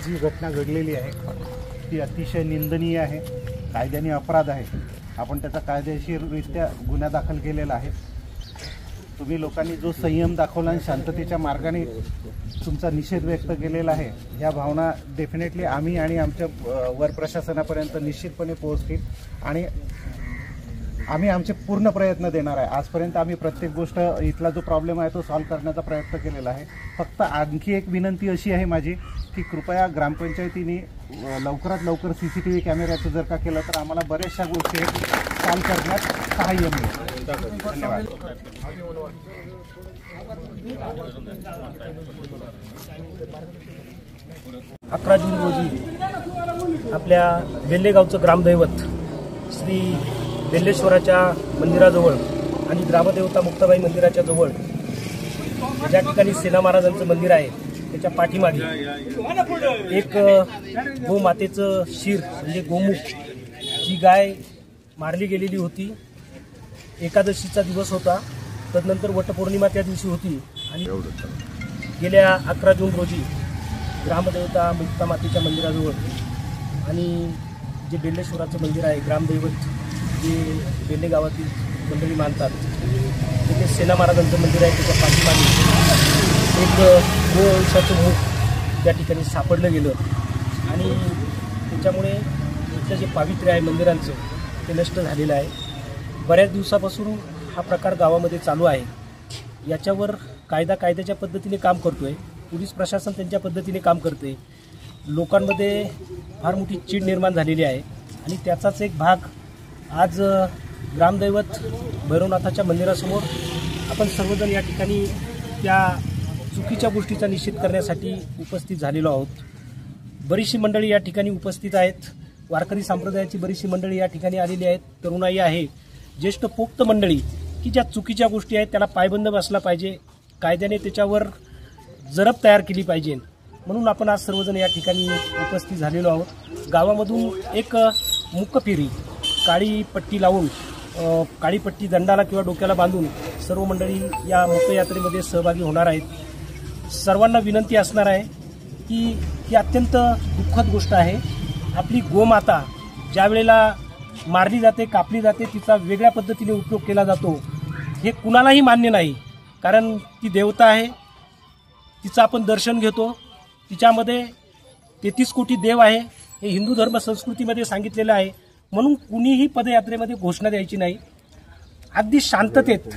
जी घटना घडलेली आहे ती अतिशय निंदनीय आहे, कायद्याने अपराध आहे। आपण त्याचा कायदेशीररित्या गुन्हा दाखल केलेला आहे। तुम्ही लोकांनी जो संयम दाखवला आणि शांततेच्या मार्गाने तुमचा निषेध व्यक्त केलेला आहे, ह्या भावना डेफिनेटली आम्ही आणि आमच्या वर प्रशासनापर्यंत निश्चितपणे पोहोचतील आणि आम्ही आमचे पूर्ण प्रयत्न देणार आहे। आजपर्यंत आम्ही प्रत्येक गोष्ट इथला जो प्रॉब्लेम आहे तो सॉल्व्ह करण्याचा प्रयत्न केलेला आहे। फक्त आणखी एक विनंती अशी आहे माझी की कृपया ग्रामपंचायतीने लवकरात लवकर CCTV कॅमेऱ्याचं जर का केलं तर आम्हाला बऱ्याचशा गोष्टी सॉल्व्ह करण्यात सहाय्य मिळेल। धन्यवाद। 11 जून रोजी आपल्या बेल्लेगावचं ग्रामदैवत श्री बेल्लेश्वराच्या मंदिराजवळ आणि ग्रामदेवता मुक्ताबाई मंदिराच्या जवळ ज्या ठिकाणी सेना महाराजांचं मंदिर आहे त्याच्या पाठीमागे एक गोमातेचं शिर म्हणजे गोमुख जी गाय मारली गेलेली होती। एकादशीचा दिवस होता, तदनंतर वटपौर्णिमा त्या दिवशी होती आणि गेल्या 11 जून रोजी ग्रामदेवता मुक्तामातेच्या मंदिराजवळ आणि जे बेल्लेश्वराचं मंदिर आहे ग्रामदैवत जे बेल्ले गावातील मंडळी मानतात तिथे सेना महाराजांचं मंदिर आहे त्याच्या पाठीमागे एक गोवंशाचं मुख त्या ठिकाणी सापडलं गेलं आणि त्याच्यामुळे इथलं जे पावित्र्य आहे मंदिरांचं ते नष्ट झालेलं आहे। बऱ्याच दिवसापासून हा प्रकार गावामध्ये चालू आहे। याच्यावर कायद्याच्या पद्धतीने काम करतोय, पोलीस प्रशासन त्यांच्या पद्धतीने काम करते। लोकांमध्ये फार मोठी चीड निर्माण झालेली आहे आणि त्याचाच एक भाग आज ग्रामदैवत भैरवनाथाच्या मंदिरासमोर आपण सर्वजण या ठिकाणी त्या चुकीच्या गोष्टीचा निषेध करण्यासाठी उपस्थित झालेलो आहोत। बरीचशी मंडळी या ठिकाणी उपस्थित आहेत, वारकरी संप्रदायाची बरीचशी मंडळी या ठिकाणी आलेली आहेत, तरुणाई आहे, ज्येष्ठ पोक्त मंडळी की ज्या चुकीच्या गोष्टी आहेत त्याला पायबंद बसला पाहिजे, कायद्याने त्याच्यावर जरब तयार केली पाहिजे म्हणून आपण आज सर्वजण या ठिकाणी उपस्थित झालेलो आहोत। गावामधून एक मुकफेरी काळी पट्टी लावून काळी पट्टी दंडाला किंवा डोक्याला बांधून सर्व मंडळी या मुकयात्रेमध्ये सहभागी होणार आहेत। सर्वांना विनंती असणार आहे की ही अत्यंत दुःखद गोष्ट आहे। आपली गोमाता ज्या वेळेला मारली जाते, कापली जाते, तिचा वेगळ्या पद्धतीने उपयोग केला जातो हे कुणालाही मान्य नाही, कारण ती देवता आहे, तिचं आपण दर्शन घेतो, तिच्यामध्ये 33 कोटी देव आहे हे हिंदू धर्म संस्कृतीमध्ये सांगितलेलं आहे। म्हणून कुणीही पदयात्रेमध्ये घोषणा द्यायची नाही, अगदी शांततेत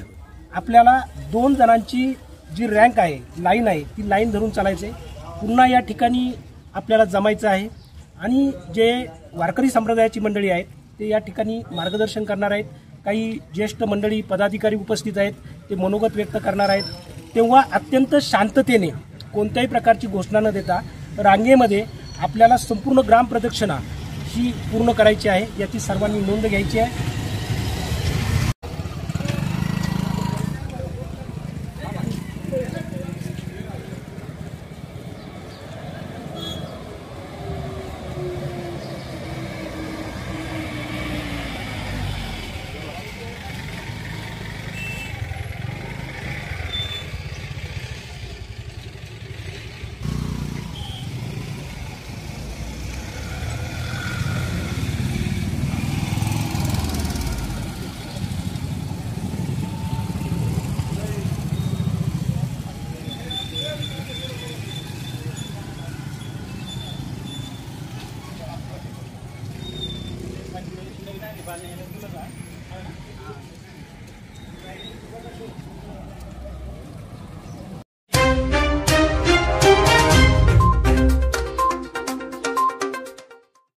आपल्याला 2 जणांची जी रँक आहे, लाईन आहे, ती लाईन धरून चालायचे। पुन्हा या ठिकाणी आपल्याला जमायचं आहे आणि जे वारकरी संप्रदायाची मंडळी आहेत ते या ठिकाणी मार्गदर्शन करणार आहेत। काही ज्येष्ठ मंडळी पदाधिकारी उपस्थित आहेत, ते मनोगत व्यक्त करणार आहेत। तेव्हा अत्यंत शांततेने कोणत्याही प्रकारची घोषणा न देता रांगेमध्ये आपल्याला संपूर्ण ग्राम प्रदक्षिणा ही पूर्ण करायची आहे, याची सर्वांनी नोंद घ्यायची आहे।